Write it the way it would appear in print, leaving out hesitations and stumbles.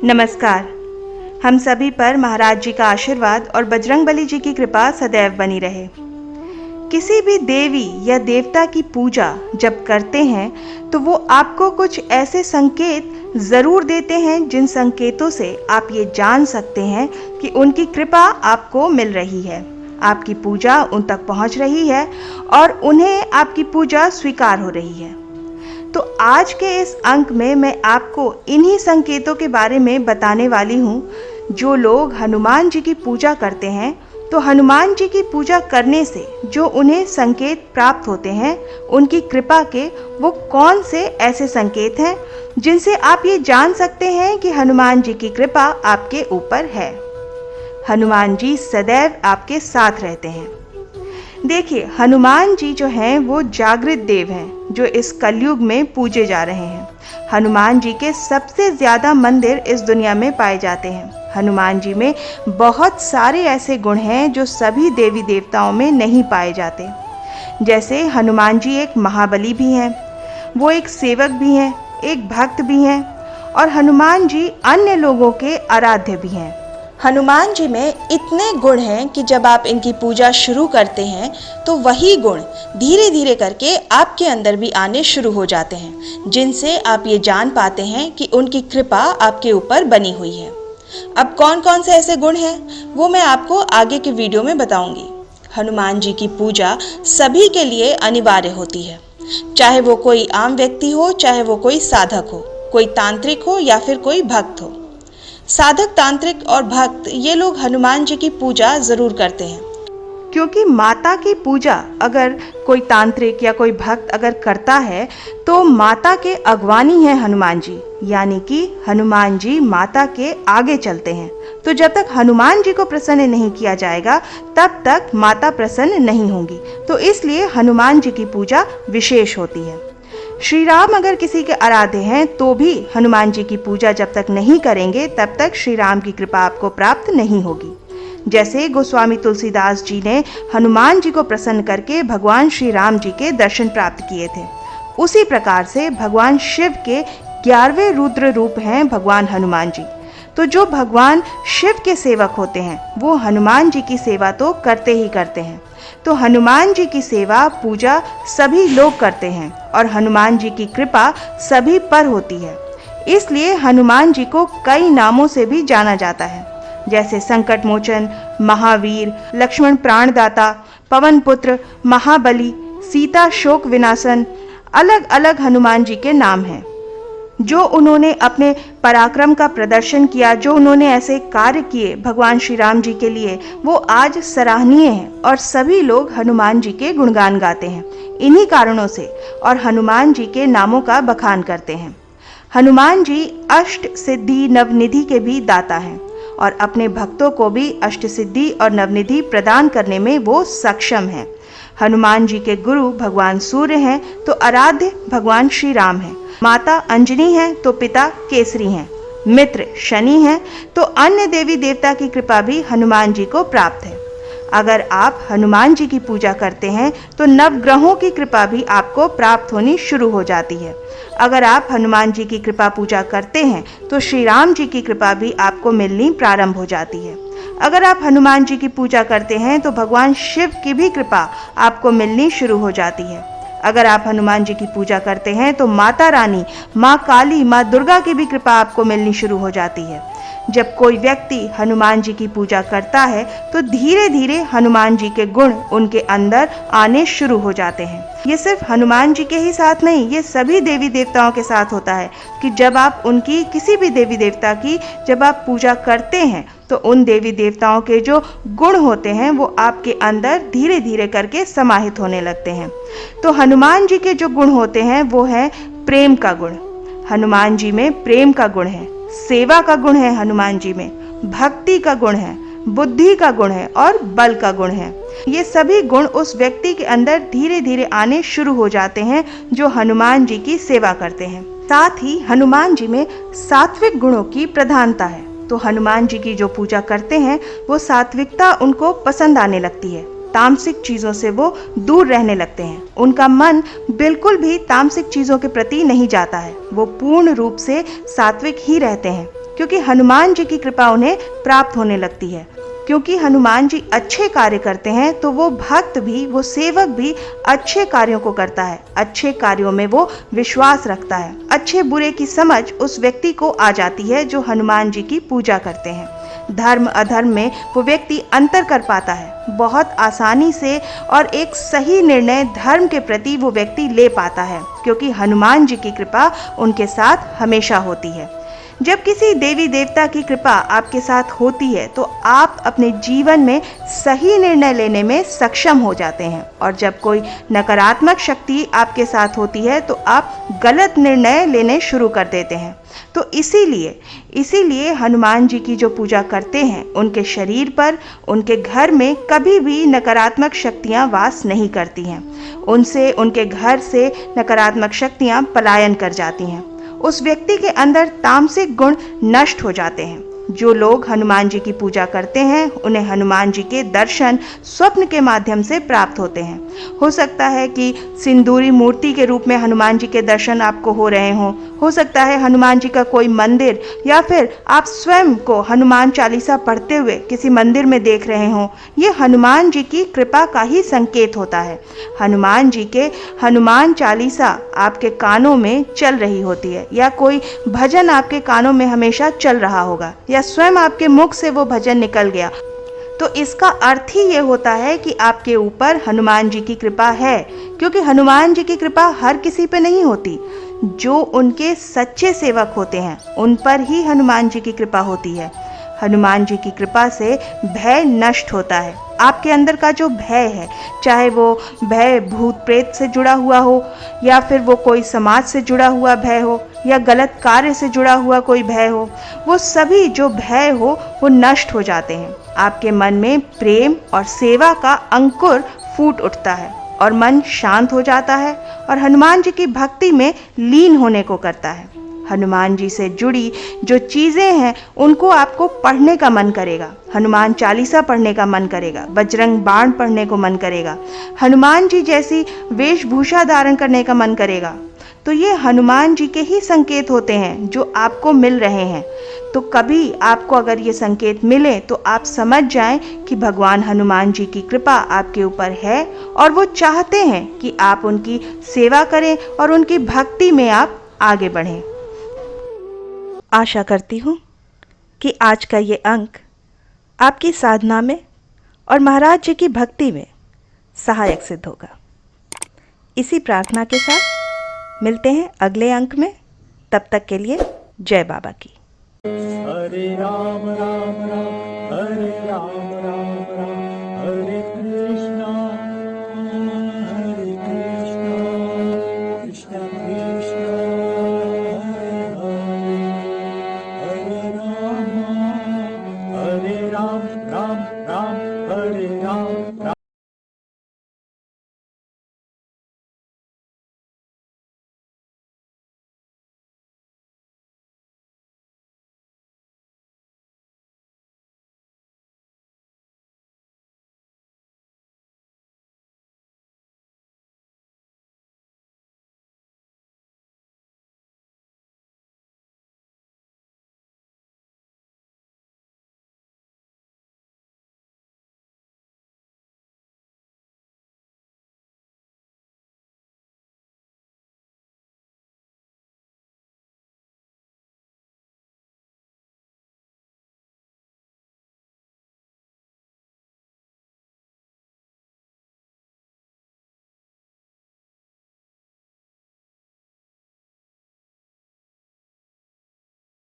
नमस्कार। हम सभी पर महाराज जी का आशीर्वाद और बजरंगबली जी की कृपा सदैव बनी रहे। किसी भी देवी या देवता की पूजा जब करते हैं तो वो आपको कुछ ऐसे संकेत ज़रूर देते हैं जिन संकेतों से आप ये जान सकते हैं कि उनकी कृपा आपको मिल रही है, आपकी पूजा उन तक पहुंच रही है और उन्हें आपकी पूजा स्वीकार हो रही है। तो आज के इस अंक में मैं आपको इन्हीं संकेतों के बारे में बताने वाली हूँ। जो लोग हनुमान जी की पूजा करते हैं तो हनुमान जी की पूजा करने से जो उन्हें संकेत प्राप्त होते हैं, उनकी कृपा के वो कौन से ऐसे संकेत हैं जिनसे आप ये जान सकते हैं कि हनुमान जी की कृपा आपके ऊपर है। हनुमान जी सदैव आपके साथ रहते हैं। देखिए, हनुमान जी जो हैं वो जागृत देव हैं जो इस कलयुग में पूजे जा रहे हैं। हनुमान जी के सबसे ज़्यादा मंदिर इस दुनिया में पाए जाते हैं। हनुमान जी में बहुत सारे ऐसे गुण हैं जो सभी देवी देवताओं में नहीं पाए जाते। जैसे हनुमान जी एक महाबली भी हैं, वो एक सेवक भी हैं, एक भक्त भी हैं और हनुमान जी अन्य लोगों के आराध्य भी हैं। हनुमान जी में इतने गुण हैं कि जब आप इनकी पूजा शुरू करते हैं तो वही गुण धीरे धीरे करके आपके अंदर भी आने शुरू हो जाते हैं, जिनसे आप ये जान पाते हैं कि उनकी कृपा आपके ऊपर बनी हुई है। अब कौन कौन से ऐसे गुण हैं वो मैं आपको आगे के वीडियो में बताऊंगी। हनुमान जी की पूजा सभी के लिए अनिवार्य होती है, चाहे वो कोई आम व्यक्ति हो, चाहे वो कोई साधक हो, कोई तांत्रिक हो या फिर कोई भक्त हो। साधक, तांत्रिक और भक्त ये लोग हनुमान जी की पूजा जरूर करते हैं, क्योंकि माता की पूजा अगर कोई तांत्रिक या कोई भक्त अगर करता है तो माता के अगवानी है हनुमान जी, यानी कि हनुमान जी माता के आगे चलते हैं। तो जब तक हनुमान जी को प्रसन्न नहीं किया जाएगा तब तक माता प्रसन्न नहीं होंगी। तो इसलिए हनुमान जी की पूजा विशेष होती है। श्री राम अगर किसी के आराध्य हैं तो भी हनुमान जी की पूजा जब तक नहीं करेंगे तब तक श्री राम की कृपा आपको प्राप्त नहीं होगी। जैसे गोस्वामी तुलसीदास जी ने हनुमान जी को प्रसन्न करके भगवान श्री राम जी के दर्शन प्राप्त किए थे, उसी प्रकार से भगवान शिव के 11वें रुद्र रूप हैं भगवान हनुमान जी। तो जो भगवान शिव के सेवक होते हैं वो हनुमान जी की सेवा तो करते ही करते हैं। तो हनुमान जी की सेवा पूजा सभी लोग करते हैं और हनुमान जी की कृपा सभी पर होती है। इसलिए हनुमान जी को कई नामों से भी जाना जाता है, जैसे संकट मोचन, महावीर, लक्ष्मण प्राणदाता, पवन पुत्र, महाबली, सीता शोक विनाशन। अलग अलग हनुमान जी के नाम हैं। जो उन्होंने अपने पराक्रम का प्रदर्शन किया, जो उन्होंने ऐसे कार्य किए भगवान श्री राम जी के लिए, वो आज सराहनीय हैं और सभी लोग हनुमान जी के गुणगान गाते हैं इन्हीं कारणों से और हनुमान जी के नामों का बखान करते हैं। हनुमान जी अष्ट सिद्धि नवनिधि के भी दाता हैं और अपने भक्तों को भी अष्ट सिद्धि और नवनिधि प्रदान करने में वो सक्षम हैं। हनुमान जी के गुरु भगवान सूर्य हैं तो आराध्य भगवान श्री राम हैं। माता अंजनी हैं तो पिता केसरी हैं। मित्र शनि हैं तो अन्य देवी देवता की कृपा भी हनुमान जी को प्राप्त है। अगर आप हनुमान जी की पूजा करते हैं तो नवग्रहों की कृपा भी आपको प्राप्त होनी शुरू हो जाती है। अगर आप हनुमान जी की कृपा पूजा करते हैं तो श्री राम जी की कृपा भी आपको मिलनी प्रारंभ हो जाती है। अगर आप हनुमान जी की पूजा करते हैं तो भगवान शिव की भी कृपा आपको मिलनी शुरू हो जाती है। अगर आप हनुमान जी की पूजा करते हैं तो माता रानी, माँ काली, माँ दुर्गा की भी कृपा आपको मिलनी शुरू हो जाती है। जब कोई व्यक्ति हनुमान जी की पूजा करता है तो धीरे धीरे हनुमान जी के गुण उनके अंदर आने शुरू हो जाते हैं। ये सिर्फ हनुमान जी के ही साथ नहीं, ये सभी देवी देवताओं के साथ होता है कि जब आप उनकी किसी भी देवी देवता की जब आप पूजा करते हैं तो उन देवी देवताओं के जो गुण होते हैं वो आपके अंदर धीरे धीरे करके समाहित होने लगते हैं। तो हनुमान जी के जो गुण होते हैं वो है प्रेम का गुण। हनुमान जी में प्रेम का गुण है, सेवा का गुण है, हनुमान जी में भक्ति का गुण है, बुद्धि का गुण है और बल का गुण है। ये सभी गुण उस व्यक्ति के अंदर धीरे धीरे आने शुरू हो जाते हैं जो हनुमान जी की सेवा करते हैं। साथ ही हनुमान जी में सात्विक गुणों की प्रधानता है। तो हनुमान जी की जो पूजा करते हैं वो सात्विकता उनको पसंद आने लगती है। तामसिक चीज़ों से वो दूर रहने लगते हैं। उनका मन बिल्कुल भी तामसिक चीज़ों के प्रति नहीं जाता है। वो पूर्ण रूप से सात्विक ही रहते हैं। क्योंकि हनुमान जी की कृपा उन्हें प्राप्त होने लगती है। क्योंकि हनुमान जी अच्छे कार्य करते हैं तो वो भक्त भी, वो सेवक भी अच्छे कार्यों को करता है। अच्छे कार्यों में वो विश्वास रखता है। अच्छे बुरे की समझ उस व्यक्ति को आ जाती है जो हनुमान जी की पूजा करते हैं। धर्म अधर्म में वो व्यक्ति अंतर कर पाता है बहुत आसानी से, और एक सही निर्णय धर्म के प्रति वो व्यक्ति ले पाता है, क्योंकि हनुमान जी की कृपा उनके साथ हमेशा होती है। जब किसी देवी देवता की कृपा आपके साथ होती है तो आप अपने जीवन में सही निर्णय लेने में सक्षम हो जाते हैं, और जब कोई नकारात्मक शक्ति आपके साथ होती है तो आप गलत निर्णय लेने शुरू कर देते हैं। तो इसीलिए हनुमान जी की जो पूजा करते हैं, उनके शरीर पर, उनके घर में कभी भी नकारात्मक शक्तियां वास नहीं करती हैं। उनसे, उनके घर से नकारात्मक शक्तियां पलायन कर जाती हैं। उस व्यक्ति के अंदर तामसिक गुण नष्ट हो जाते हैं। जो लोग हनुमान जी की पूजा करते हैं उन्हें हनुमान जी के दर्शन स्वप्न के माध्यम से प्राप्त होते हैं। हो सकता है कि सिंदूरी मूर्ति के रूप में हनुमान जी के दर्शन आपको हो रहे हों। हो सकता है हनुमान जी का कोई मंदिर, या फिर आप स्वयं को हनुमान चालीसा पढ़ते हुए किसी मंदिर में देख रहे हों। ये हनुमान जी की कृपा का ही संकेत होता है। हनुमान जी के हनुमान चालीसा आपके कानों में चल रही होती है, या कोई भजन आपके कानों में हमेशा चल रहा होगा, या स्वयं आपके मुख से वो भजन निकल गया, तो इसका अर्थ ही ये होता है कि आपके ऊपर हनुमान जी की कृपा है। क्योंकि हनुमान जी की कृपा हर किसी पे नहीं होती। जो उनके सच्चे सेवक होते हैं उन पर ही हनुमान जी की कृपा होती है। हनुमान जी की कृपा से भय नष्ट होता है। आपके अंदर का जो भय है, चाहे वो भय भूत प्रेत से जुड़ा हुआ हो, या फिर वो कोई समाज से जुड़ा हुआ भय हो, या गलत कार्य से जुड़ा हुआ कोई भय हो, वो सभी जो भय हो वो नष्ट हो जाते हैं। आपके मन में प्रेम और सेवा का अंकुर फूट उठता है, और मन शांत हो जाता है, और हनुमान जी की भक्ति में लीन होने को करता है। हनुमान जी से जुड़ी जो चीज़ें हैं उनको आपको पढ़ने का मन करेगा। हनुमान चालीसा पढ़ने का मन करेगा, बजरंग बाण पढ़ने को मन करेगा, हनुमान जी जैसी वेशभूषा धारण करने का मन करेगा। तो ये हनुमान जी के ही संकेत होते हैं जो आपको मिल रहे हैं। तो कभी आपको अगर ये संकेत मिले तो आप समझ जाएं कि भगवान हनुमान जी की कृपा आपके ऊपर है, और वो चाहते हैं कि आप उनकी सेवा करें और उनकी भक्ति में आप आगे बढ़ें। आशा करती हूँ कि आज का ये अंक आपकी साधना में और महाराज जी की भक्ति में सहायक सिद्ध होगा। इसी प्रार्थना के साथ मिलते हैं अगले अंक में। तब तक के लिए जय बाबा की। हरे राम राम राम हरे राम राम